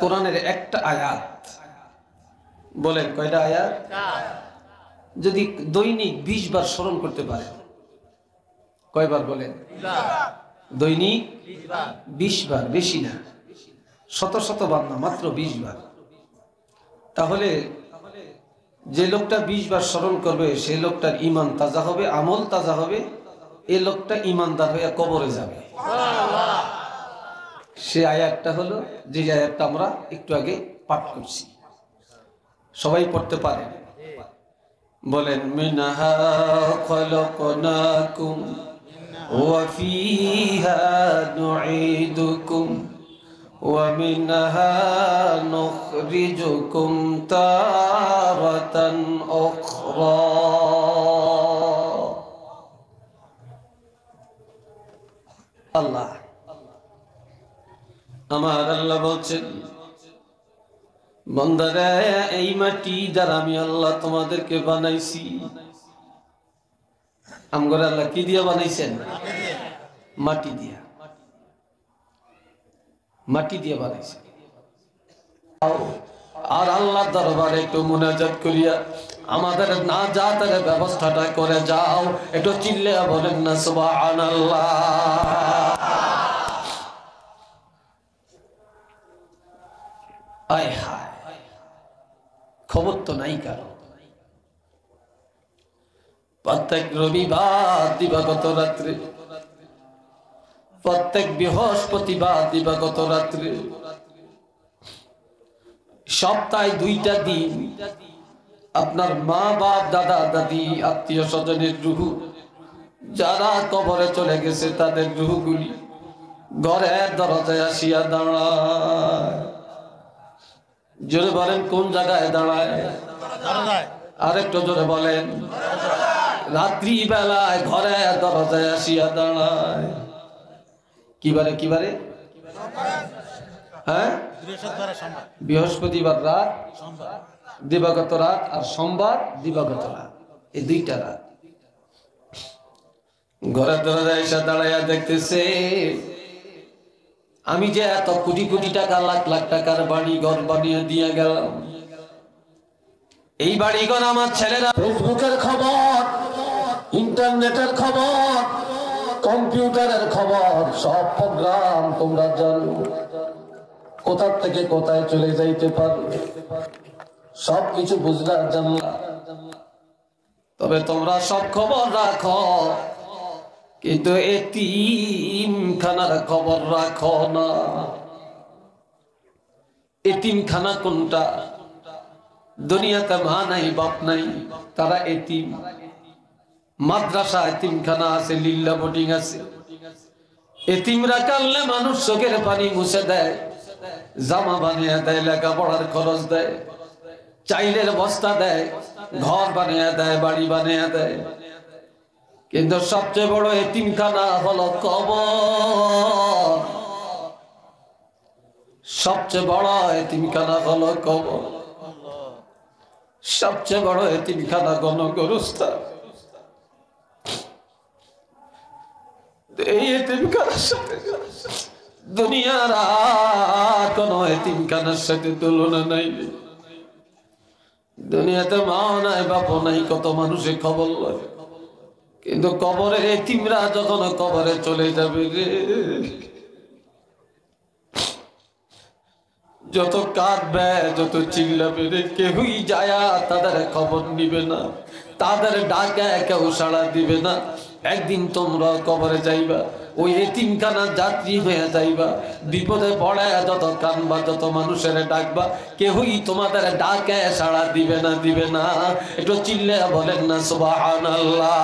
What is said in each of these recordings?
কোরআনের একটা আয়াত বলেন কয়টা আয়াত? যদি দৈনিক 20 বার স্মরণ করতে পারেন, কয়বার বলেন? দৈনিক 20 বার, বেশি না, শত শত বার না, মাত্র 20 বার। তাহলে যে লোকটা 20 বার স্মরণ করবে সেই লোকটার ঈমান তাজা হবে, আমল তাজা হবে, এই লোকটা ঈমানদার হয়ে কবরে যাবে। সে আয়াতটা হলো যে আয়াতটা আমরা একটু আগে পাঠ করছি, সবাই পড়তে পারে। বলেন মিনহা খলাকনাকুম ওয়া ফিহা নুঈদুকুম ওয়া মিনহা নুখরিজুকুম তারাতান উখরা। আল্লাহ, আমার আল্লাহ বলছেন, বান্দারা এই মাটি দ্বারা আমি আল্লাহ তোমাদেরকে বানাইছি। আমগরে আল্লাহ কি দিয়া বানাইছেন? মাটি দিয়া, মাটি দিয়ে বানাইছেন। আর আল্লাহ দরবারে একটু মুনাজাত করিয়া আমাদের নাজাতের ব্যবস্থাটা করে যাও। একটু চিল্লে বলেন না সুবহানাল্লাহ। আয় হায়, খবর তো নাই কারো। প্রত্যেক রবিবার দিবাগত রাত্রে, প্রত্যেক বৃহস্পতিবার দিবাগত রাত্রে, সপ্তাহে 2টা দিন আপনার মা বাপ দাদা দাদি আত্মীয় স্বজনের রুহ যারা কবরে চলে গেছে তাদের রুহগুলি ঘরের দরজায় আসিয়া দাঁড়ায়। জোরে বলেন কোন জায়গায় দাঁড়ায়? আরেকটু জোরে বলেন। রাত্রি বেলায় ঘরের দরজায় আসিয়া দাঁড়ায়। কিবারে কিবারে? হ্যাঁ, বৃহস্পতিবার রাত, দিবাগত রাত, আর সোমবার দিবাগত রাত, এই 2টা রাত ঘরের দরজায় এসে দাঁড়াইয়া দেখতেছে আমি যে এত কোটি কোটি টাকা, লাখ লাখ টাকার বাড়ি ঘর বানিয়ে দিয়ে গেলাম, এই বাড়িঘর আমার ছেলেরা ফেসবুকের খবর, ইন্টারনেটের খবর, কম্পিউটারের খবর, সব প্রোগ্রাম তোমরা জানো, কোথা থেকে কোথায় চলে যাইতে পারো, সবকিছু বুঝলা জানলা। তবে তোমরা সব খবর রাখো, কিন্তু এতিমখানার খবর রাখো না। এতিমখানা কোনটা? দুনিয়াতে মা নাই বাপ নাই, তারা এতিম। মাদ্রাসা এতিমখানা আছে, লিল্লা বোর্ডিং আছে। এতিমরা কানলে মানুষ চোখের পানি মুছে দেয়, জামা বানিয়ে দেয়, লেখাপড়ার খরচ দেয়, চাইলের বস্তা দেয়, ঘর বানিয়ে দেয়, বাড়ি বানিয়ে দেয়। কিন্তু সবচেয়ে বড় এতিমখানা হলো কবর। সবচেয়ে বড় এতিমখানা হলো কবর। সবচেয়ে বড় এতিমখানা গণগোরস্থান। এই এতিমখানার সাথে দুনিয়ার আর কোন এতিমখানার সাথে তুলনা নাই। দুনিয়াতে মা নাই বাপ নাই, কত মানুষের খবর লয়, কিন্তু কবরের এতিমরা যখন কবরে চলে যাবে রে, যত কাঁদবে, যত চিল্লাবে রে, কেউই যায় তাদের খবর নিবে না, তাদের ডাকে কেউ সাড়া দিবে না। একদিন তোমরা কবরে যাইবা, ওই এতিমখানার যাত্রী হয়ে যাইবা, বিপদে পড়ে যত কানবা, যত মানুষের ডাকবা, কেউই তোমাদের ডাকে সাড়া দিবে না, দিবে না। একটু চিল্লে বলেন না সুবহানাল্লাহ।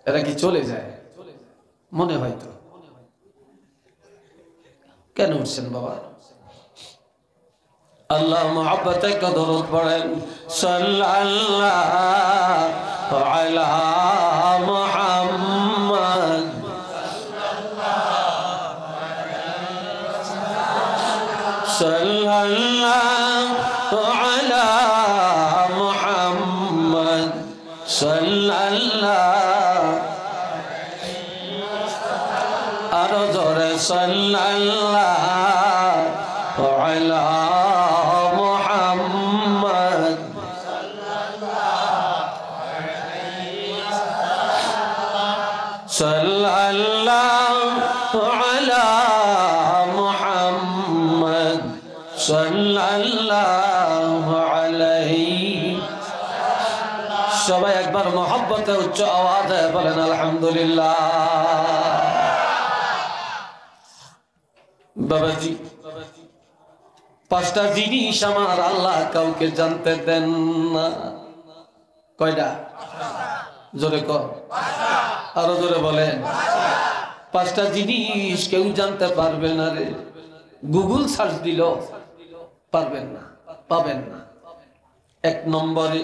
এরা কি চলে যায়? মনে হয় তো। কেন উঠছেন বাবা? আল্লাহ মুহাব্বতে দরুদ পড়েন, সাল্লাল্লাহু আলা মুহাম্মদ, সাল্লাল্লাহু আলা মুহাম্মদ, সাল্লাল্লাহু, আরো জোরে সাল্লাল্লাহু আলা মুহাম্মদ সাল্লাল্লাহু আলা মুহাম্মদ সাল্লাল্লাহু আলাইহি। সবাই একবার মহব্বতে উচ্চ আওয়াজে বলেন আলহামদুলিল্লাহ। বাবাজি, পাঁচটা জিনিস আমার আল্লাহ কাউকে জানতে দেন না। কয়টা? জোরে কর, আরো জোরে বলেন। পাঁচটা জিনিস কেউ জানতে পারবে না রে। গুগল সার্চ দিল পারবেন না, পাবেন না। এক নম্বরে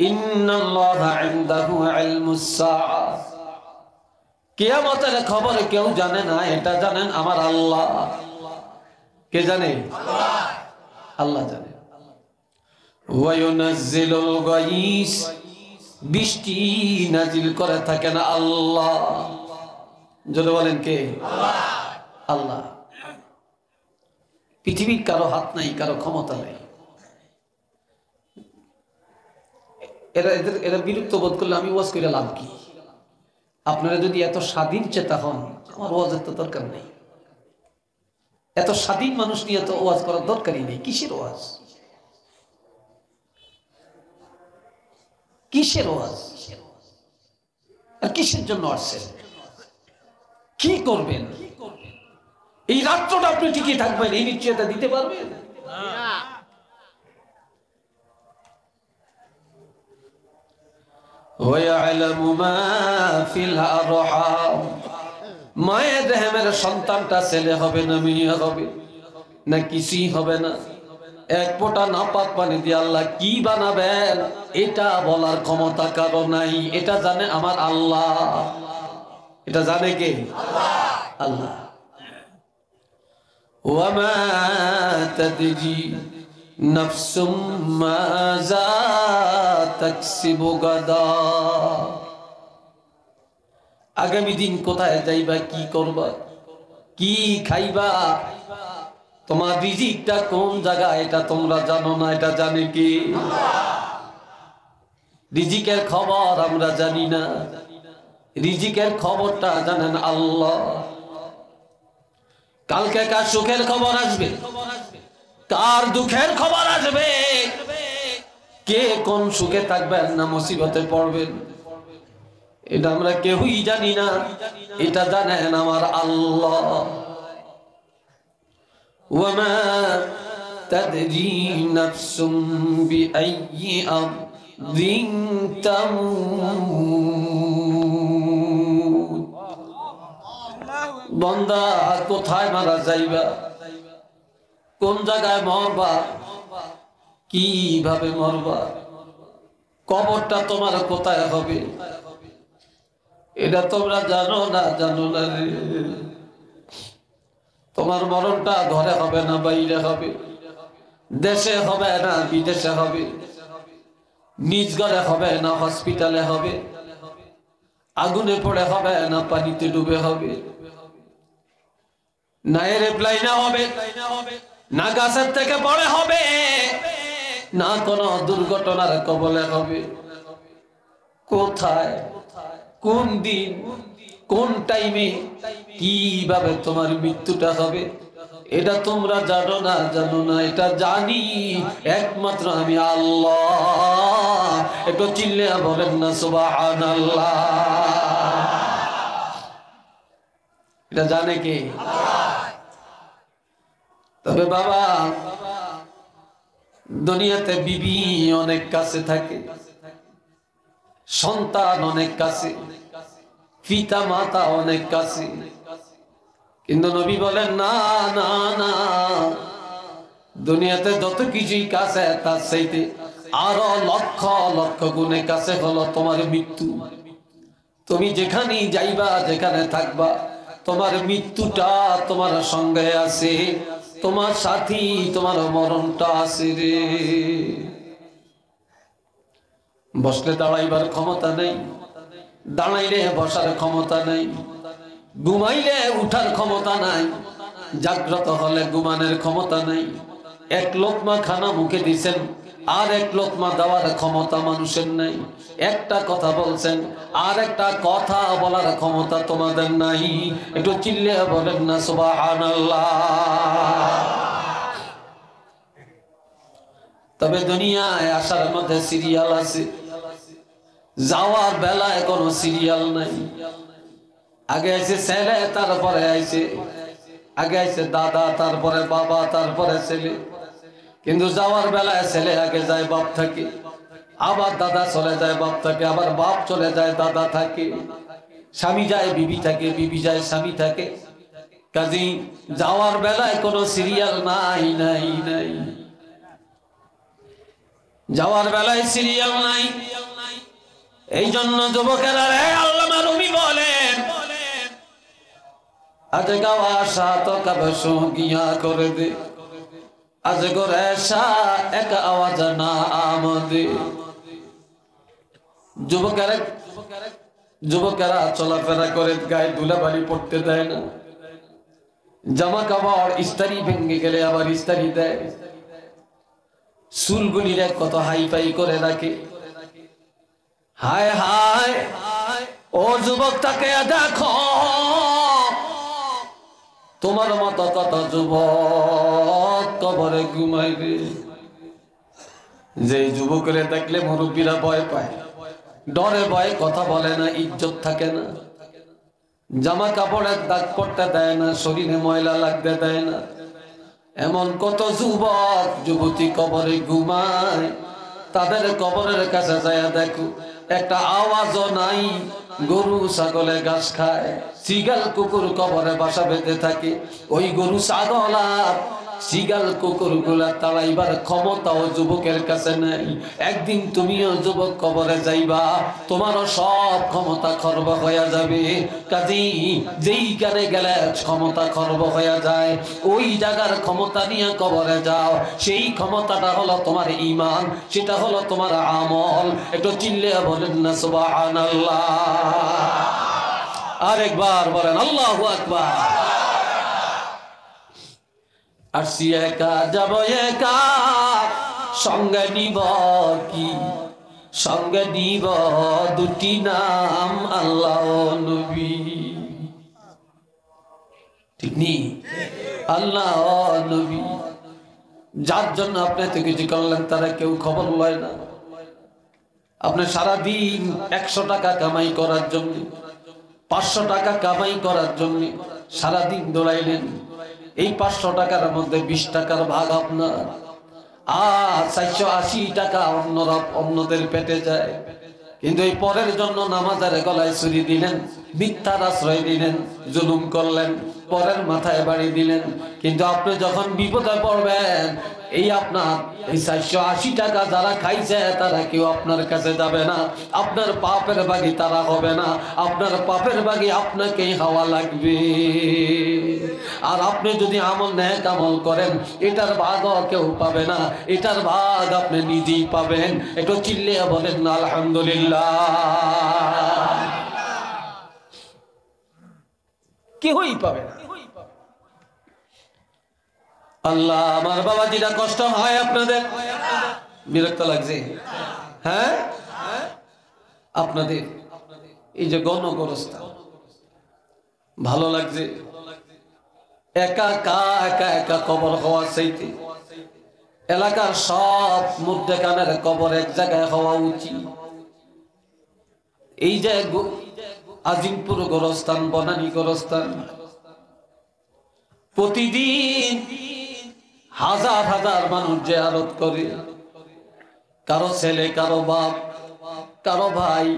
ইন্নাল্লাহা ইনদাহু ইলমুস সাআ, কিয়ামতের খবর কেউ জানে না, এটা জানেন আমার আল্লাহ। কে জানে? আল্লাহ জানে। ওয়া ইউনাজ্জিলুল গায়স, বৃষ্টি নাজিল করে থাকেন আল্লাহ। যদি বলেন কে? আল্লাহ। পৃথিবীর কারো হাত নাই, কারো ক্ষমতা নাই। এরা বিরক্ত বোধ করলে আমি ওয়াজ করে লাভ কি? আপনারা যদি এত স্বাধীন চেতা হন, আমার ওয়াজের তো দরকার নেই। এত স্বাধীন মানুষ নিয়ে তো ওয়াজ করার দরকারই নেই। কিসের ওয়াজ? কিসের ওয়াজ? আর কিসের জন্য আসছেন? কি করবেন? এই রাত্রটা আপনি টিকে থাকবেন, এই নিশ্চয়তা দিতে পারবেন? وَيَعْلَمُ مَا فِي الْأَرْحَامِ, মায়ের রেহেমের সন্তানটা ছেলে হবে না মেয়ে হবে না কিছুই হবে না, এক ফোঁটা নাপাক পানি দিয়ে আল্লাহ কি বানাবেন এটা বলার ক্ষমতা কারো নাই। এটা জানে আমার আল্লাহ। এটা জানে কে? আল্লাহ। ওয়ামা তাদরি নাফসুম মাযা তাকসিবু গাদা, আগামী দিন কোথায় যাইবা, কি করবা, কি খাইবা, তোমার রিজিকটা কোন জায়গায় এটা তোমরা জানো না, এটা জানে কে? রিজিকের খবর আমরা জানি না, রিজিকের খবরটা জানেন আল্লাহ। কালকে কার সুখের খবর আসবে, কার দুঃখের খবর আসবে, কে কোন সুখে থাকবেন না মুসিবতে পড়বেন, এটা আমরা কেউই জানি না। এটা জানেন আমার আল্লাহ। ওয়ামা তাদরি নাফসুম বিআইয়ি আরদিন তামুত, বান্দা কোথায় মারা যাইবা, কোন জায়গায় মরবা, কিভাবে মরবা, কবরটা তোমার কোথায় হবে, এটা তোমরা জানো না, জানো না রে। তোমার মরণটা ঘরে হবে না বাইরে হবে, দেশে হবে না বিদেশে হবে, নিজ ঘরে হবে না হসপিটালে হবে, আগুনে পড়ে হবে না পানিতে ডুবে হবে, না এরোপ্লেনে হবে, না গাছের থেকে পড়ে হবে, না কোনো দুর্ঘটনার কবলে হবে। কোথায়, কোন দিন, কোন টাইমে, কিভাবে তোমার মৃত্যুটা হবে এটা তোমরা জানো না, জানো না। এটা জানি একমাত্র আমি আল্লাহ। একটু চিল্লে বলেন না সুবহানাল্লাহ। এটা জানে কে? তবে বাবা, দুনিয়াতে বিবি অনেক কাছে থাকে, সন্তান অনেক কাছে, পিতা মাতা অনেক কাছে, কিন্তু নবী বলেন না না না, দুনিয়াতে যত কিছুই কাছে তার চাইতে আরো লক্ষ লক্ষ গুণে কাছে হলো তোমার মৃত্যু। তুমি যেখানেই যাইবা, যেখানে থাকবা, তোমার মৃত্যুটা তোমার সঙ্গে আছে, তোমার সাথী, তোমার মরণটা আছে রে। বসলে দাঁড়াইবার ক্ষমতা নেই, দাঁড়াইলে বসার ক্ষমতা নাই, ঘুমাইলে উঠার ক্ষমতা নাই, জাগ্রত হলে ঘুমানোর ক্ষমতা নাই। এক লোকমা খানা মুখে দিছেন, আর এক লোকমা দেওয়ার ক্ষমতা মানুষের নাই। একটা কথা বলছেন, আর একটা কথা বলার ক্ষমতা তোমাদের নাই। একটু চিল্লে বলেন না সুবহানাল্লাহ। তবে দুনিয়ায় আসার মধ্যে সিরিয়াল আছে, যাওয়ার বেলায় কোনো সিরিয়াল নাই। আগে আইছে ছেলে, তারপরে আইছে আগে আইছে দাদা, তারপরে বাবা, তারপরে ছেলে। কিন্তু যাওয়ার বেলায় ছেলে আগে যায়, বাপ থাকে, আবার দাদা চলে যায়, বাপ থাকে, আবার বাপ চলে যায়, দাদা থাকে, স্বামী যায়, বিবি থাকে, বিবি যায়, স্বামী থাকে। কাজী যাওয়ার বেলায় কোনো সিরিয়াল নাই নাই নাই, যাওয়ার বেলায় সিরিয়াল নাই। এই জন্য যুবকেরা, আল্লামা রুমি বলেন, আজ গাওয়া সাত কব সুগিয়া করে দে, আজ গোরে শাহ এক আওয়াজ না আমদে। যুবকেরা চলাফেরা করে, গায়ে ধুলাবালি পড়তে দেয় না, জামা কাপড় ইস্তারি ভেঙে গেলে আবার ইস্তারি দেয়, চুলগুলিরে কত হাই ফাই করে রাখে। হায় হায়, ও যুবক তাকে দেখো, তোমার মতো কত যুবক কবরে ঘুমাইবে। যে যুবকরে দেখলে মুরব্বীরা ভয় পায়, ডরে ভয় কথা বলে না, ইজ্জত থাকে না, জামা কাপড়ের দাগ পড়তে দেয় না, শরীরে ময়লা লাগতে দেয় না। এমন কত যুবক যুবতী কবরে ঘুমায়, তাদের কবরের কাছে যায় দেখো, একটা আওয়াজও নাই। গরু ছাগলে ঘাস খায়, শিগাল কুকুর কবরে বাসা বেঁধে থাকে। ওই গরু ছাগল আর শিগাল কুকুর গুলা তাড়াইবার ক্ষমতাও যুবকের কাছে নাই। একদিন তুমিও যুবক কবরে যাইবা, তোমারও সব ক্ষমতা খর্ব হয়ে যাবে। কাজী যেইখানে গেলে ক্ষমতা খর্ব হয়ে যায়, ওই জায়গার ক্ষমতা নিয়ে কবরে যাও। সেই ক্ষমতাটা হলো তোমার ঈমান, সেটা হলো তোমার আমল। একটু চিল্লে বলেন না সুবহানাল্লাহ। আরেকবার বলেন আল্লাহু আকবার। আসি একা যাব একা, সঙ্গে নিব কি? সঙ্গে নিব দুটি নাম, আল্লাহ নবী। ঠিক নি? আল্লাহ নবী। যার জন্য আপনি এত কিছু করলেন, তারা কেউ খবর লয় না। আপনি সারাদিন 100 টাকা কামাই করার জন্য, 500 টাকা কামাই করার জন্য সারাদিন দৌড়াইলেন। এই 500 টাকার মধ্যে 20 টাকার ভাগ আপনার, আর 480 টাকা অন্যদের পেটে যায়। কিন্তু এই পরের জন্য নামাজের গলায় ছুরি দিলেন, মিথ্যার আশ্রয় দিলেন, জুলুম করলেন, পরের মাথায় বাড়ি দিলেন। কিন্তু আপনি যখন বিপদে পড়বেন, এই আপনার এই 480 টাকা যারা খাইছে, তারা কেউ আপনার কাছে যাবে না। আপনার পাপের বাগি তারা হবে না, আপনার পাপের বাগি আপনাকেই হওয়া লাগবে। আর আপনি যদি আমল নেক আমল করেন, এটার ভাগও কেউ পাবে না, এটার ভাগ আপনি নিজেই পাবেন। একটু চিল্লিয়ে বলেন না আলহামদুলিল্লাহ। কেউই পাবে না। আল্লাহ, আমার বাবাজিরা কষ্ট হয় আপনাদের? বিরক্ত লাগছে? হ্যাঁ, আপনাদের এই যে গণগোরস্থান ভালো লাগছে? একা একা কবর হওয়ার চাইতে এলাকার সব মুদ্দেকানের কবর এক জায়গায় হওয়া উচিত। এই যে আজিমপুর গোরস্থান, বনানী গোরস্থান, প্রতিদিন হাজার হাজার মানুষ জিয়ারত করে। কারো ছেলে, কারো বাপ, কারো ভাই,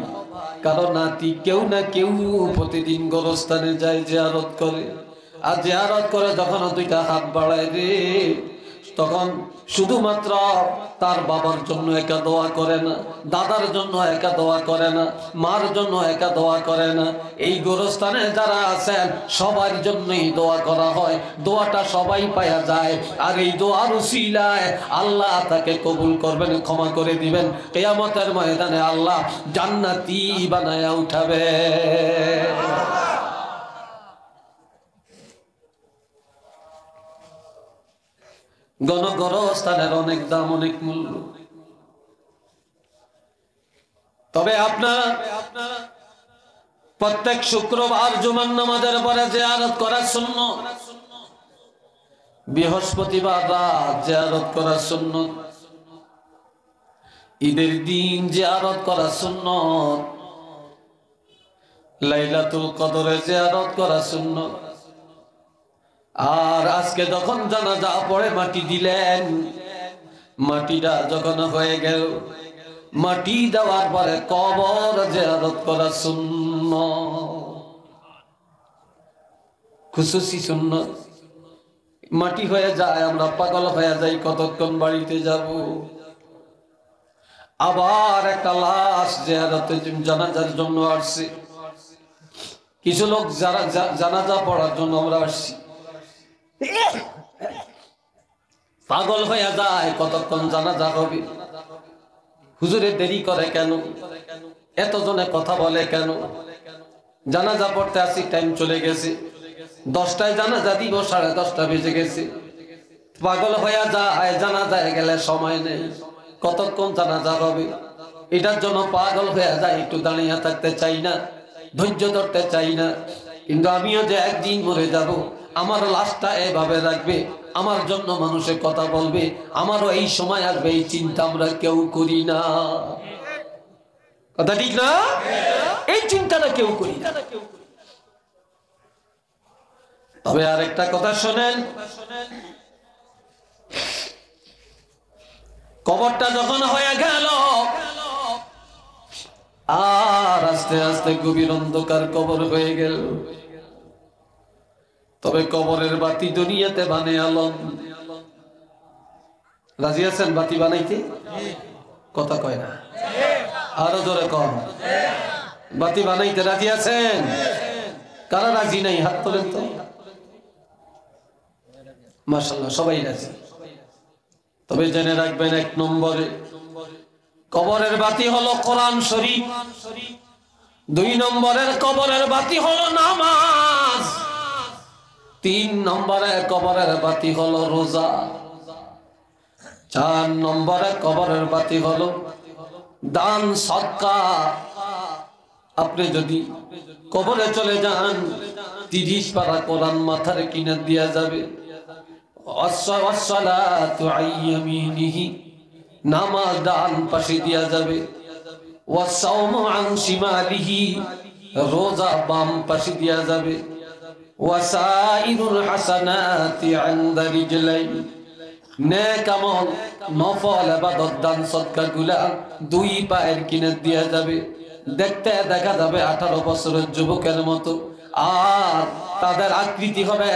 কারো নাতি, কেউ না কেউ প্রতিদিন গোরস্থানে যায়, জিয়ারত করে। আর জিয়ারত করে যখন 2টা হাত বাড়ায় রে, তখন শুধুমাত্র তার বাবার জন্য একা দোয়া করে না, দাদার জন্য একা দোয়া করে না, মার জন্য একা দোয়া করে না। এই গোরস্থানে যারা আছেন সবার জন্যই দোয়া করা হয়, দোয়াটা সবাই পাওয়া যায়। আর এই দোয়ার উসিলায় আল্লাহ তাকে কবুল করবেন, ক্ষমা করে দিবেন। কিয়ামতের ময়দানে আল্লাহ জান্নাতি বানায়া উঠাবে। গণগোরস্থানের অনেক দাম, অনেক মূল্য। তবে আপনারা প্রত্যেক শুক্রবার জুমার নামাজের পরে জিয়ারত করা সুন্নাত, বৃহস্পতিবার রাত জিয়ারত করা সুন্নাত, ঈদের দিন জিয়ারত করা সুন্নাত, লাইলাতুল কদরে জিয়ারত করা সুন্নাত। আর আজকে যখন জানাজা পড়ে মাটি দিলেন, মাটিটা যখন হয়ে গেল, মাটি দেওয়ার পরে কবর জিয়ারত করা সুন্নাত, খুশুসি সুন্নাত। মাটি হয়ে যায়, আমরা পাগল হয়ে যাই, কতক্ষণ বাড়িতে যাব। আবার একটা লাশ জিয়ারতে জানাজার জন্য আসছে, কিছু লোক জানাজা পড়ার জন্য আমরা আসছি, পাগল হয়ে যায়, কতক্ষণ জানাজা হবে, হুজুরে দেরি করে কেন, এতজনে কথা বলে কেন, জানাজা পড়তে আসি, টাইম চলে গেছে, 10টায় জানাজা দিব, 10:30 বেজে গেছে। পাগল হয়ে যায়, জানাজায় গেলে সময় নেই, কতক্ষণ জানাজা হবে। এটার জন্য পাগল হয়ে যায়, একটু দাঁড়িয়ে থাকতে চাই না, ধৈর্য ধরতে চাই না। কিন্তু আমিও যে একদিন মরে যাব, আমার লাশটা এভাবে রাখবে, আমার জন্য মানুষের কথা বলবে, আমারও এই সময় আসবে, এই চিন্তা আমরা কেউ করি না। কথা ঠিক না? এই চিন্তাটা কেউ করি না। তবে আরেকটা কথা শোনেন, কবরটা যখন হয়ে গেল, আর আস্তে আস্তে গভীর অন্ধকার কবর হয়ে গেল, তবে কবরের বাতি দুনিয়াতে বানে আলম। রাজি আছেন বাতি বানাইতে? কথা কয় না, আরো জোরে কম। বাতি বানাইতে রাজি আছেন? কারা রাজি নাই হাত তোলেন তো। মাশাআল্লাহ, সবাই রাজি। তবে জেনে রাখবেন, 1 নম্বরে কবরের বাতি হলো কোরআন শরীফ, 2 নম্বরের কবরের বাতি হলো নামাজ, 3 নম্বরে কবরের বাতি হলো রোজা, 4 নম্বরে কবরের বাতি হলো দান সদকা। আপনি যদি কবরে চলে যান, 30 পারা কোরআন মাথার কিনে দেয়া যাবে। ওয়াসসালাতু আইয়ামিনিহি, নামাজ ডান পাশে দেয়া যাবে। ওয়াসাওমু আন শিমালিহি, রোজা বাম পাশে দেয়া যাবে। ওয়াসাইরুল হাসানাতি ইনদা রিজলাই, নেক আমল নফল ইবাদত দান সদকা গুলা 2 পায়ের কিনে দেয়া যাবে। দেখতে দেখা যাবে 18 বছরের যুবকের মতো, আর তাদের আকৃতি হবে,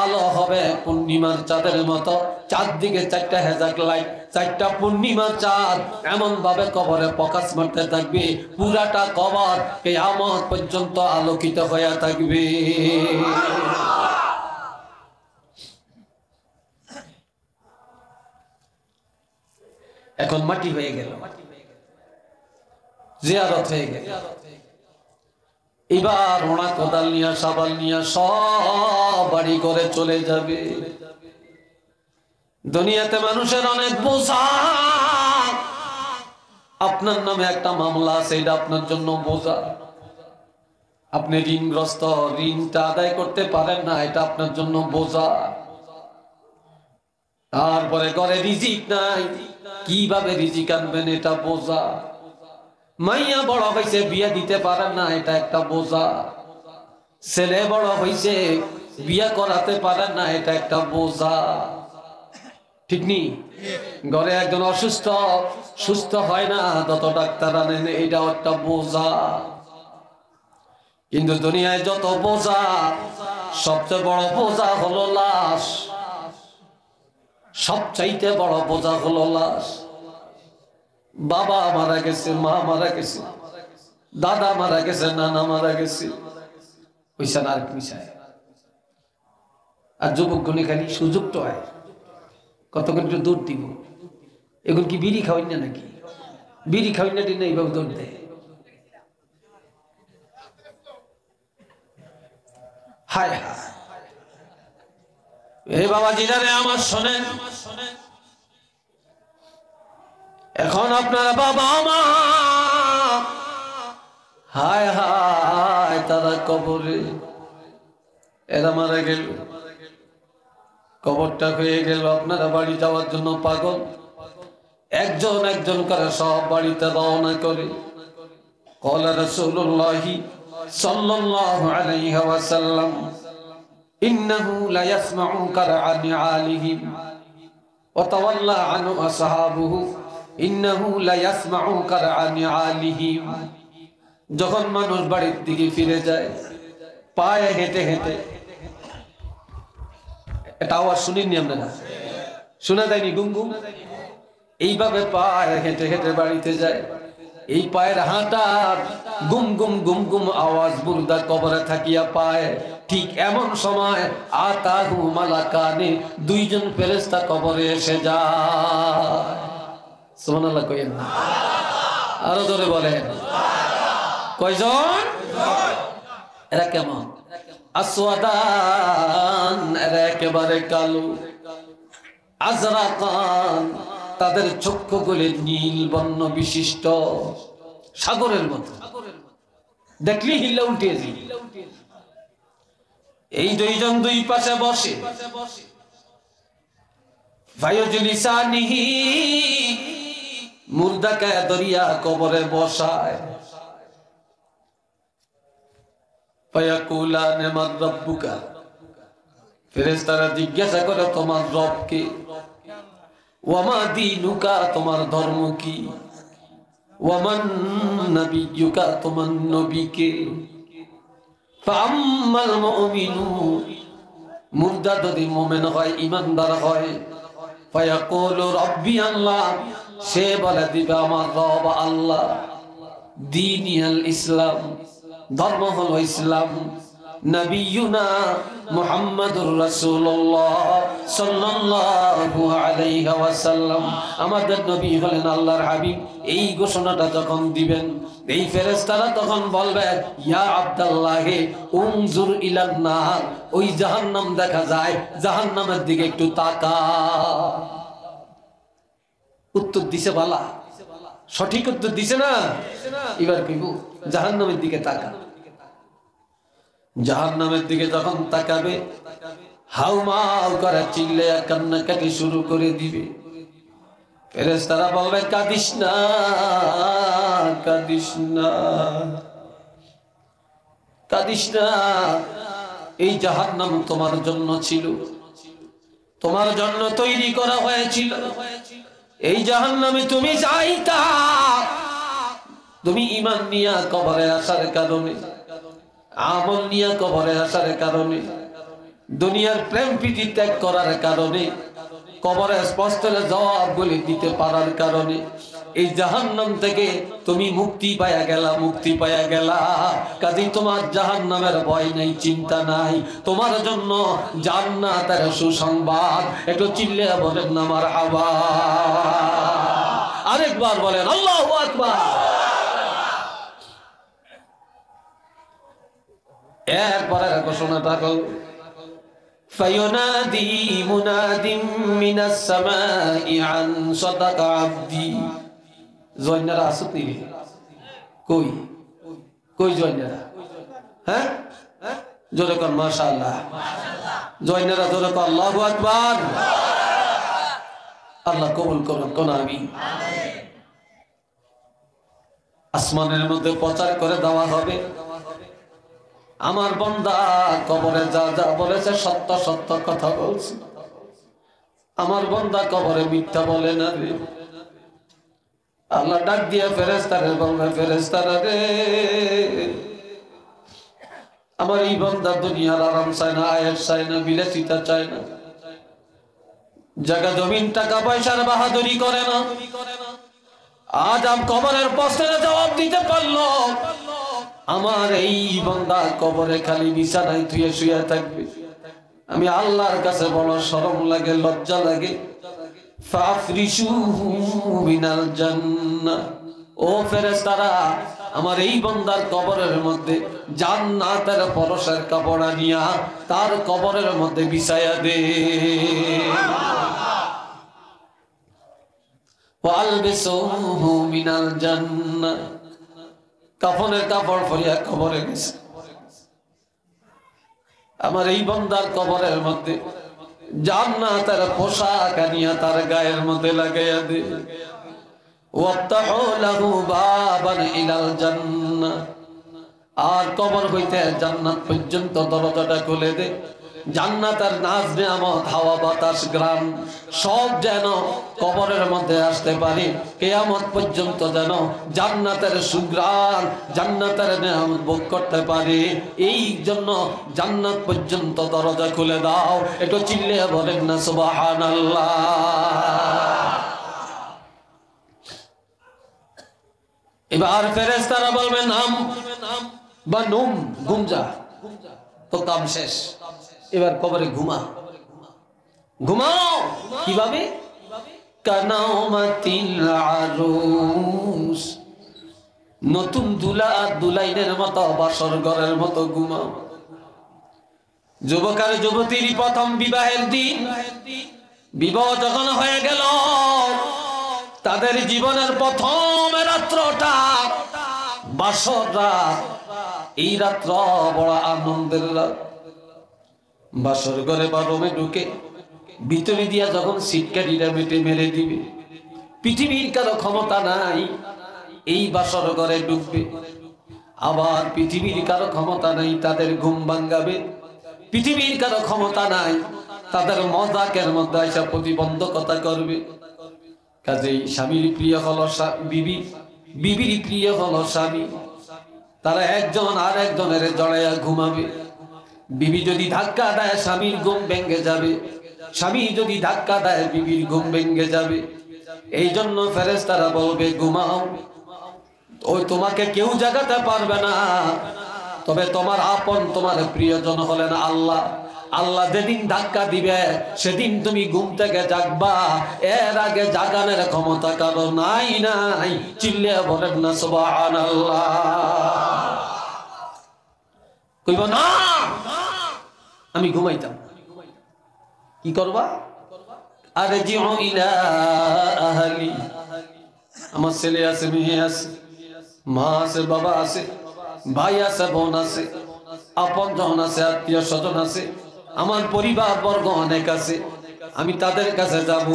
আলো হবে পূর্ণিমার চাঁদের মতো, চারদিকে 4টা হেজাক লাইট, 4টা পূর্ণিমার চাঁদ এমন ভাবে কবরে প্রকাশ মারতে থাকবে, পুরাটা কবর কিয়ামত পর্যন্ত আলোকিত হয়ে থাকবে। এখন মাটি হয়ে গেল, জিয়ারত হয়ে গেল, এবার ওনা কোদাল নিয়ে সাবাল নিয়ে সব বাড়ি করে চলে যাবে। দুনিয়াতে মানুষের অনেক বোঝা, আপনার নামে একটা মামলা আছে, এটা আপনার জন্য বোঝা। আপনি ঋণগ্রস্ত, ঋণটা আদায় করতে পারেন না, এটা আপনার জন্য বোঝা। তারপরে ঘরে রিজিক নাই, কিভাবে রিজিক আনবেন, এটা বোঝা। মাইয়া বড় হয়েছে, বিয়ে দিতে পারেন না, এটা একটা বোঝা। ছেলে বড় হয়েছে, বিয়ে করাতে পারেন না, এটা একটা বোঝা। ঠিক নি? ঘরে একজন অসুস্থ, সুস্থ হয় না, যত ডাক্তার আনেন, এটা একটা বোঝা। কিন্তু দুনিয়ায় যত বোঝা, সবচেয়ে বড় বোঝা হলো লাশ। সবচাইতে বড় বোঝা হলো লাশ। বাবা মারা গেছে, মা মারা গেছে, দাদা মারা গেছে, নানা মারা গেছে, পয়সা আর কি চায়। আর যুবক গুণে খালি সুযোগ তো হয়, কত করে দৌড় দিব। এখন কি বিড়ি খাওয়াই না নাকি? বিড়ি খাওয়াই না দিন এইভাবে দৌড় দেয়। হায় হায়, এই বাবাজিরা রে আমার শোনেন, এখন আপনারা বাবা মা হায় হায় তারা কবরে, এরা মারা গেল, কবরটা হয়ে গেল, আপনারা বাড়ি যাওয়ার জন্য পাগল, একজন একজন করে সব বাড়িতে রওনা করে। قال رسول الله صلى الله عليه وسلم إنه لا يسمع قرع نعالهم وتولى عنه أصحابه إنه لا يسمع قرع نعالهم। যখন মানুষ বাড়ির দিকে ফিরে যায় পায়ে হেঁটে হেঁটে, এটা আওয়াজ শুনিনি আপনারা? শোনা যায়নি? গুম গুম এইভাবে পায়ে হেঁটে হেঁটে বাড়িতে যায়। এই পায়ের হাঁটার গুম গুম গুম গুম আওয়াজ বুরদা কবরে থাকিয়া পায়। ঠিক এমন সময় আতাহু মালাকানে, দুইজন ফেরেশতা কবরে এসে যায়। সুবহানাল্লাহ কইেন না, আরো জোরে বলেন। কয়জন? এরা কেমন? আসওয়াদান, এরা একেবারে কালো। আজরাকান, তাদের চক্ষুগুলি নীল বর্ণ বিশিষ্ট, সাগরের মতো, দেখলি হিল্লা উল্টে যায়। এই দুইজন দুই পাশে বসে, ফায়ুজলিসানিহি, মুর্দাকে দরিয়া কবরে বসায়। ফায়াকুলানে মান রাব্বুকা, ফেরেশতারা জিজ্ঞাসা করে তোমার রব কে? ওয়ামা দীনুকা, তোমার ধর্ম কি? ওয়ামান নাবিয়্যুকা, তোমার নবী কে? ফাআম্মাল মুমিনু, মুর্দা যদি মুমিন হয়, ঈমানদার হয়, ফায়াকুলু রাব্বি আল্লাহ, সে বলে দিবে আমার রব আল্লাহ। দীনিয়াল ইসলাম, ধর্ম হলো ইসলাম। নবিয়ুনা মুহাম্মাদুর রাসূলুল্লাহ সাল্লাল্লাহু আলাইহি ওয়াসাল্লাম, আমাদের নবী হলেন আল্লাহর হাবিব। এই ঘোষণাটা যখন দিবেন, এই ফেরেশতারা তখন বলবে ইয়া আব্দুল্লাহ উনজুর ইলান নার, ওই জাহান্নাম দেখা যায়, জাহান্নামের দিকে একটু তাকা। উত্তর দিছে বালা, সঠিক উত্তর দিছে না? এবার কইব জাহান্নামের দিকে তাকা। জাহান্নামের দিকে যখন তাকাবে, হাউমাউ করে চিল্লায়া কান্নাকাটি শুরু করে দিবে। ফেরেশতারা বলবে কাঁদিস না, কাঁদিস না, কাঁদিস না, এই জাহান্নাম তোমার জন্য ছিল, তোমার জন্য তৈরি করা হয়েছিল। এই জাহান্নামে তুমি যাইতা, তুমি ঈমান নিয়ে কবরে আসার কারণে, আমল নিয়ে কবরে আসার কারণে, দুনিয়ার প্রেম প্রীতি ত্যাগ করার কারণে, কবরে স্পষ্ট জবাবগুলি দিতে পারার কারণে এই জাহান্নাম থেকে তুমি মুক্তি পায়া গেলা, মুক্তি পায়া গেলা। কাজেই তোমার জাহান্নামের ভয় নাই, চিন্তা নাই, তোমার জন্য জান্নাতের সুসংবাদ। একটু চিল্লে বলেন না মারহাবা, আরেকবার বলেন আল্লাহু আকবার। এরপরে ঘোষণাটা হল ফায়ুনাদি মুনাদিম মিনাস সামাই আন সাদাকা আবদি। জয়নারা আসুতি কই কই জয়নারা? হ্যাঁ, জোরে কর মাশাআল্লাহ, জয়নারা জোরে কর আল্লাহু আকবার। আল্লাহ কবুল করুন, কোন আমিন। আসমানের মধ্যে প্রচার করে দেওয়া হবে, আমার বান্দা কবরে যা যা বলেছে সত্য সত্য কথা বলছে, আমার বান্দা কবরে মিথ্যা বলে না রে। আল্লাহ ডাক দিয়ে ফেরেশতারে বলবে, ফেরেশতারা রে, আমার এই বান্দা দুনিয়ার আরাম চায় না, আয়েশ চায় না, বিলাসিতা চায় না, জায়গা জমিন টাকা পয়সার বাহাদুরি করে না। আজ আম কবরের প্রশ্নের জবাব দিতে পারলো, আমার এই বান্দা কবরে খালি বিছানায় ধুয়ে শুয়ে থাকবে। আমি আল্লাহর কাছে বড় শরম লাগে, লজ্জা লাগে। ফাফরিশুহু মিনাল জান্নাহ, ও ফেরেশতারা আমার এই বান্দার কবরের মধ্যে জান্নাতের পরশের কাপড় আনিয়া তার কবরের মধ্যে বিছায়া দে। ওয়ালবিসুহু মিনাল জান্নাহ, কাফনের কাপড় পরিয়া কবরে গেছে। আমার এই বান্দার কবরের মধ্যে জান্নাতের পোশাক আনিয়া তার গায়ের মধ্যে লাগাইয়া দে। ওয়াফতাহু লাহু বাবান ইলাল জান্নাহ, আর কবর হইতে জান্নাত পর্যন্ত দরজাটা খুলে দে। জান্নাতের নাজ নিয়ামত, হাওয়া বাতাস গ্রাম সব যেন কবরের মধ্যে আসতে পারে। কিয়ামত পর্যন্ত যেন জান্নাতের সুগ্রাণ, জান্নাতের নিয়ামত ভোগ করতে পারে। এই জন্য জান্নাত পর্যন্ত দরজা খুলে দাও। একটু চিল্লিয়ে বলেন না সুবহানাল্লাহ। এবার ফেরেশতারা বলবে নাম বা নুম, ঘুম যা, তো কাম শেষ। এবার কবরে ঘুমা, ঘুমাও। কিভাবে? কানাউমাতিল আরুস, নতুন দুলা আর দুলাইনের মতো, বাসর ঘরের মতো ঘুমাও। যুবক আর যুবতীর প্রথম বিবাহের দিন, বিবাহ যখন হয়ে গেল, তাদের জীবনের প্রথম রাত্রটা বাসর রাত। এই রাত্র বড় আনন্দের রাত। বাসর ঘরে বা রুমে ঢুকে ভিতরে দিয়া যখন সিটকারিরা মেটে মেরে দিবে, পৃথিবীর কারো ক্ষমতা নাই এই বাসর ঘরে ঢুকবে। আবার পৃথিবীর কারো ক্ষমতা নাই তাদের ঘুম ভাঙ্গাবে। পৃথিবীর কারো ক্ষমতা নাই তাদের মজাকের মধ্যে এসে প্রতিবন্ধকতা করবে। কাজেই স্বামীর প্রিয় হলো বিবি, বিবির প্রিয় হলো স্বামী। তারা একজন আর একজনের জড়াইয়া ঘুমাবে। বিবি যদি ধাক্কা দেয় স্বামীর ঘুম ভেঙে যাবে, স্বামী যদি ধাক্কা দেয় বিবির ঘুম ভেঙে যাবে। এই জন্য ফেরেশতারা বলবে ঘুমাও। ওই তোমাকে কেউ জাগাতে পারবে না, তবে তোমার আপন, তোমার প্রিয়জন হলেন আল্লাহ। আল্লাহ যেদিন ধাক্কা দিবে সেদিন তুমি ঘুম থেকে জাগবা। এর আগে জাগানোর ক্ষমতা কারো নাই। নাই, চিল্লিয়ে বলেন না সুবহানাল্লাহ। কইব না আমি ঘুমাইতাম। কি করবা? আরে জিউ ইলা আহলি, আমার ছেলে আছে, মেয়ে আছে, মা আছে, বাবা আছে, ভাই আছে, বোন আছে, আপন জন আছে, আত্মীয় স্বজন আছে, আমার পরিবার বর্গ অনেক আছে। আমি তাদের কাছে যাব।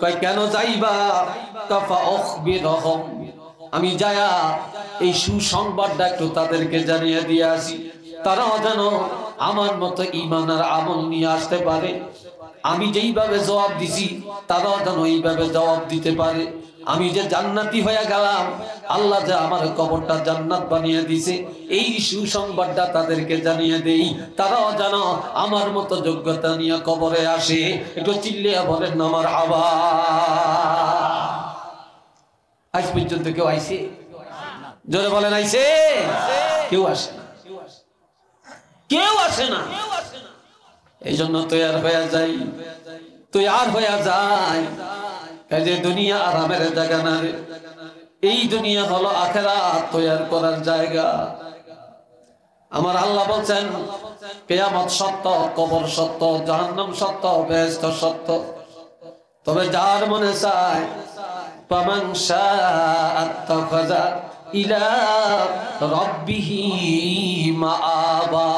কয় কেন যাইবা? কাফা উখবিরহুম, আমি যায়া এই সুসংবাদটা একটু তাদেরকে জানিয়ে দিয়ে আসি। তারাও যেন আমার মতো ঈমান আর আমল নিয়ে আসতে পারে। আমি যেইভাবে জবাব দিছি তারাও যেন এইভাবে জবাব দিতে পারে। আমি যে জান্নাতি হয়ে গেলাম, আল্লাহ যে আমার কবরটা জান্নাত বানিয়ে দিছে, এই সুসংবাদটা তাদেরকে জানিয়ে দেই। তারাও যেন আমার মতো যোগ্যতা নিয়ে কবরে আসে। একটু চিল্লিয়ে বলেন না মারহাবা। আজ পর্যন্ত কেউ আইছে? জোরে বলেন আইছে? কেউ আসে না, কেউ আসে না। এই জন্য তৈয়ার হয়ে যাই, তৈয়ার হয়ে যায়। এই যে দুনিয়া আরামের জায়গা না রে, এই দুনিয়া হলো আখিরাত তৈয়ার করার জায়গা। আমার আল্লাহ বলছেন কিয়ামত সত্য, কবর সত্য, জাহান্নাম সত্য, বেহেশত সত্য। তবে যার মনে চায় ফামান শাআ আত্তাখাযা ইলা রাব্বিহি মাআবা,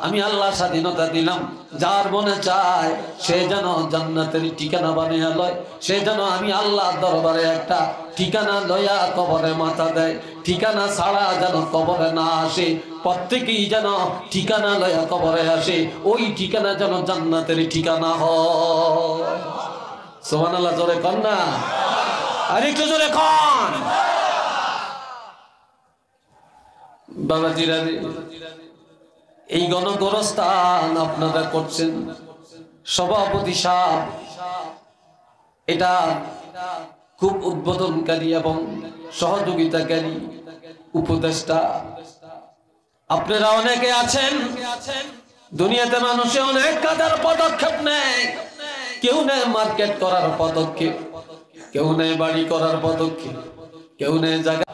আমি আল্লাহ স্বাধীনতা দিলাম। যার মনে চায় সে যেন জান্নাতের ঠিকানা বানিয়ে লয়, সে যেন আমি আল্লাহ দরবারে একটা ঠিকানা লয়া কবরে মাথা দেয়। ঠিকানা ছাড়া যেন কবরে না আসে। প্রত্যেকেই যেন ঠিকানা লয়া কবরে আসে, ওই ঠিকানা যেন জান্নাতের ঠিকানা হয়। সুবহানাল্লাহ, জোরে কন না, আরেকটু জোরে কন। বাবাজিরা, এই গণগোরস্থান আপনারা করছেন, সভাপতি সাহেব এটা খুব উদ্বোধনকারী এবং সহযোগিতাকারী উপদেষ্টা। আপনারা অনেকে আছেন, দুনিয়াতে মানুষে অনেক কাজের পদক্ষেপ নেয়। কেউ নেয় মার্কেট করার পদক্ষেপ, কেউ নেয় বাড়ি করার পদক্ষেপ, কেউ নেয় জায়গা।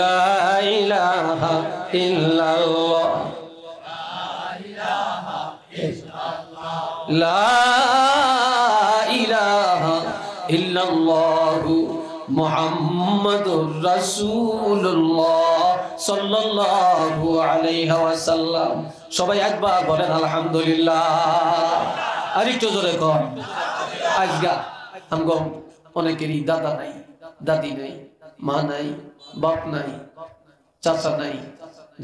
লা ইলাহা ইল্লাল্লাহ লা ইলাহা ইল্লাল্লাহু মুহাম্মাদুর রাসূলুল্লাহ সাল্লাল্লাহু আলাইহি ওয়াসাল্লাম। সবাই একবার বলেন আলহামদুলিল্লাহ। আরেকটু জোরে কর। আজগা আমগো অনেকেরই দাদা নাই, দাদি নাই, মা নাই, বাপ নাই, চাচা নাই,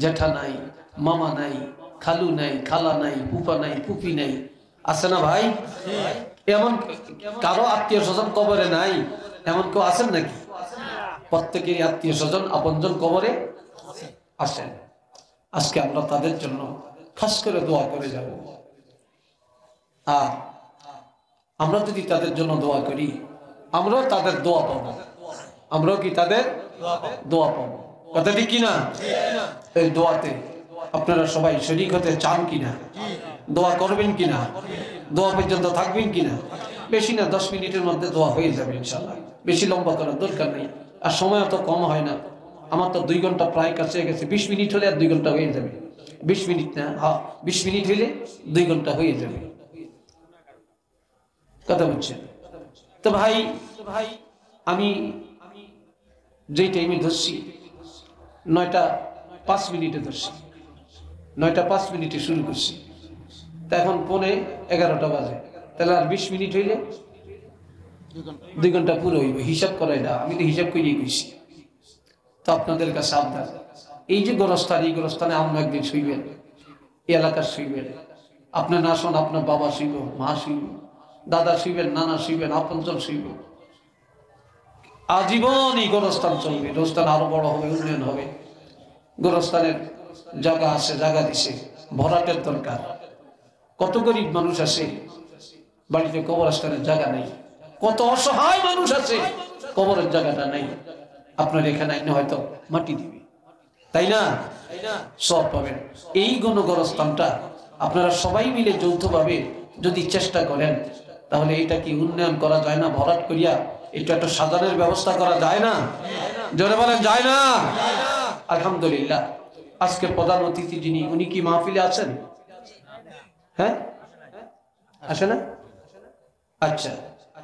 জেঠা নাই, মামা নাই, খালু নাই, খালা নাই, ফুফা নাই, ফুফি নাই, আছে না ভাই? এমন কারো আত্মীয় স্বজন কবরে নাই এমন কেউ আছেন নাকি? প্রত্যেকেরই আত্মীয় স্বজন আপনজন কবরে আসেন। আজকে আমরা তাদের জন্য খাস করে দোয়া করে যাব। আর আমরা যদি তাদের জন্য দোয়া করি আমরাও তাদের দোয়া পাবো, আমরাও কি তাদের দোয়া পাবো। কথা ঠিক কিনা? এই দোয়াতে আপনারা সবাই শরীক হতে চান কিনা? দোয়া করবেন কিনা? দোয়া পর্যন্ত থাকবেন কিনা? বেশি না, 10 মিনিটের মধ্যে দোয়া হয়ে যাবে ইনশাআল্লাহ। বেশি লম্বা করার দরকার নেই, আর সময় তো কম হয় না। আমার তো 2 ঘন্টা প্রায় কাছে গেছে। 20 মিনিট হলে আর 2 ঘন্টা হয়ে যাবে। 20 মিনিট না, হ্যাঁ 20 মিনিট হলে 2 ঘন্টা হয়ে যাবে। কথা বলছেন তো ভাই? আমি যেই টাইমে ধরছি 9টা 5 মিনিটে ধরছি, 9টা 5 মিনিটে শুরু করছি, তা এখন 11:15 বাজে। তাহলে আর 20 মিনিট হইলে 2 ঘন্টা পুরো হইব। হিসাব করাই না, আমি তো হিসাব করিয়ে গেছি। তো আপনাদের কাছে সাবধান, এই যে গোরস্থান, এই গোরস্থানে আপনি একদিন শুইবেন, এই এলাকার শুইবেন। আপনি না শোন, আপনার বাবা শুইব, মা শুইব, দাদা শুইবেন, নানা শুইবেন, আপনজন শুইব। আজীবন এই গোরস্থান চলবে। গোরস্থান আরো বড় হবে, উন্নয়ন হবে। গোরস্থানের জায়গা আছে, জায়গা দিছে, ভরাটের দরকার। কত গরিব মানুষ আছে বাড়িতে কবরস্থানের জায়গা নেই, কত অসহায় মানুষ আছে কবরের জায়গাটা নেই। আপনার এখানে আইনে হয়তো মাটি দিবে, তাই না? সব পাবেন। এই গণগোরস্থানটা আপনারা সবাই মিলে যৌথভাবে যদি চেষ্টা করেন তাহলে এটা কি উন্নয়ন করা যায় না? ভরাট করিয়া এটা একটা সাজানোর ব্যবস্থা করা যায় না? জোরে বলেন, যায় না? আলহামদুলিল্লাহ। আজকে প্রধান অতিথি যিনি, উনি কি মাহফিলে আছেন? হ্যাঁ, আসে না? আচ্ছা,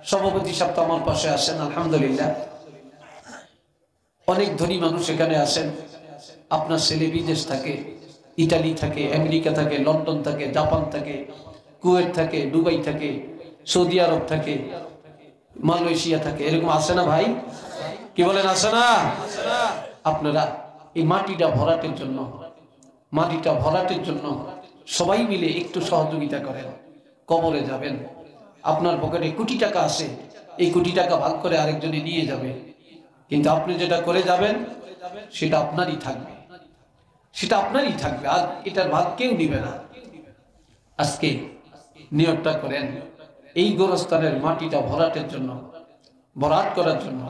সভাপতি সাহেব তো আমার পাশে আসেন, আলহামদুলিল্লাহ। অনেক ধনী মানুষ এখানে আসেন। আপনার ছেলে বিদেশ থাকে, ইটালি থাকে, আমেরিকা থাকে, লন্ডন থাকে, জাপান থাকে, কুয়েত থাকে, দুবাই থাকে, সৌদি আরব থাকে, মালয়েশিয়া থাকে, এরকম আসে না ভাই? কি বলেন, আসে না? আপনারা এই মাটিটা ভরাটের জন্য সবাই মিলে একটু সহযোগিতা করেন। কবরে যাবেন, আপনার পকেটে কোটি টাকা আছে, এই কোটি টাকা ভাগ করে আরেকজনে নিয়ে যাবে, কিন্তু আপনি যেটা করে যাবেন সেটা আপনারই থাকবে, সেটা আপনারই থাকবে, আর এটার ভাগ কেউ নিবে না। আজকে নিয়তটা করেন এই গোরস্থানের মাটিটা ভরাটের জন্য, ভরাট করার জন্য।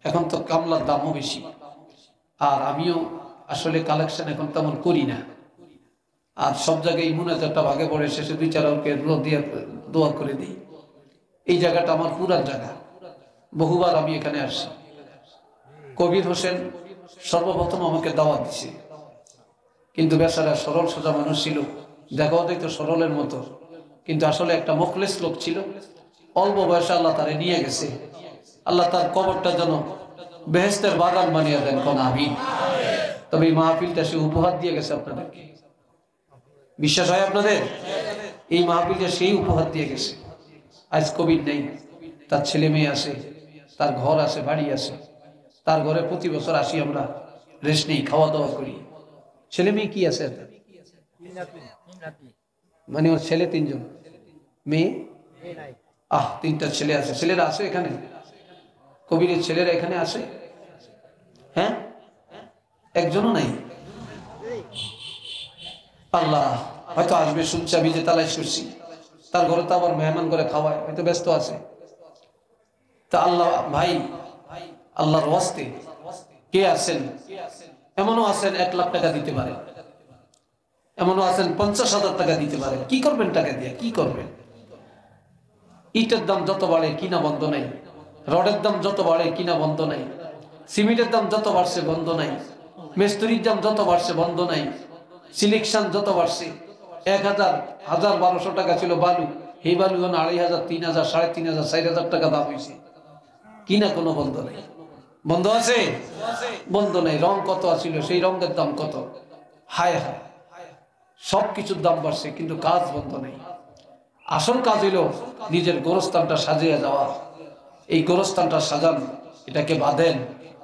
এখন তো কামলার দামও বেশি, আর আমিও আসলে কালেকশন এখন তেমন করি না। আর সব জায়গায় মুনাজাতটা ভাগে পড়ে, শেষে 2-4 অঙ্কের দিয়ে দোয়া করে দিই। এই জায়গাটা আমার পুরান জায়গা, বহুবার আমি এখানে আসছি। কবির হোসেন সর্বপ্রথম আমাকে দাওয়াত দিছে, কিন্তু বেচারা সরল সোজা মানুষ ছিল, দেখাও দেখতো সরলের মতো, কিন্তু আসলে একটা মুখলেস লোক ছিল। অল্প বয়সে আল্লাহ তারে নিয়ে গেছে। আল্লাহ তার কবরটা যেন বেহেশতের বাগান বানিয়ে দেন, কোন আমিন। তবে এই মাহফিলটা সে উপহার দিয়ে গেছে আপনাদেরকে, বিশ্বাস হয় আপনাদের? এই মাহফিলটা সেই উপহার দিয়ে গেছে। আজ কবির নেই, তার ছেলে মেয়ে আছে, তার ঘর আছে, বাড়ি আছে। তার ঘরে প্রতি বছর আসি আমরা, রেস্ট নেই, খাওয়া দাওয়া করি। ছেলে মেয়ে কি আছে? মানে ওর ছেলে 3 জন, মেয়ে 3টা ছেলে আছে। ছেলেরা আছে এখানে? কবিরের ছেলেরা এখানে আছে? হ্যাঁ, একজনও নাই। আল্লাহ হয়তো আসবে শুনছি, আমি যে তালাশ করছি। তার ঘরে তো আবার মেহমান করে খাওয়ায়, হয়তো ব্যস্ত আছে। তা আল্লাহ ভাই, আল্লাহর ওয়াস্তে কে আছেন? এমনও আছেন 1 লাখ টাকা দিতে পারে, এমনও আছেন 50,000 টাকা দিতে পারে। কি করবেন টাকা দিয়ে? কি করবেন? ইটের দাম যত বাড়ে কিনা বন্ধ নাই, রডের দাম যত বাড়ে কিনা বন্ধ নাই, সিমেন্টের দাম যত বাড়ছে বন্ধ নাই, মিস্ত্রির দাম যত বাড়ছে বন্ধ নাই, সিলেকশন যত বাড়ছে। 1000 1200 টাকা ছিল বালু, এই বালু 2500 3000 3500 4000 টাকা দাম হয়েছে, কিনা কোনো বন্ধ নাই। বন্ধ আছে? বন্ধ নাই। রং কত আছিল, সেই রঙের দাম কত, হায় হায়, সবকিছুর দাম বাড়ছে, কিন্তু কাজ বন্ধ নেই। আসল কাজ হইল নিজের গোরস্থানটা সাজিয়ে যাওয়া। এই গোরস্থানটা সাজান, এটাকে বাঁধেন,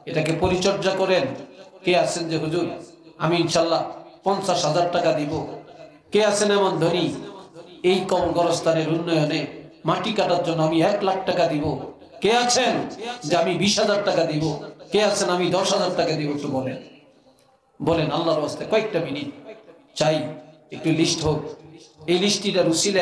এটাকে পরিচর্যা করেন। কে আছেন যে হুজুর আমি ইনশাল্লাহ 50,000 টাকা দিব? কে আছেন এমন ধনী এই কম গোরস্থানের উন্নয়নে মাটি কাটার জন্য আমি 1 লাখ টাকা দিব? কে আছেন যে আমি 20,000 টাকা দিব? কে আছেন আমি 10,000 টাকা দিব? একটু বলেন, বলেন আল্লাহর ওয়াস্তে কয়েকটা মিনিট চাই, একটু লিস্ট হোক। এই লিস্টিটার উসিলে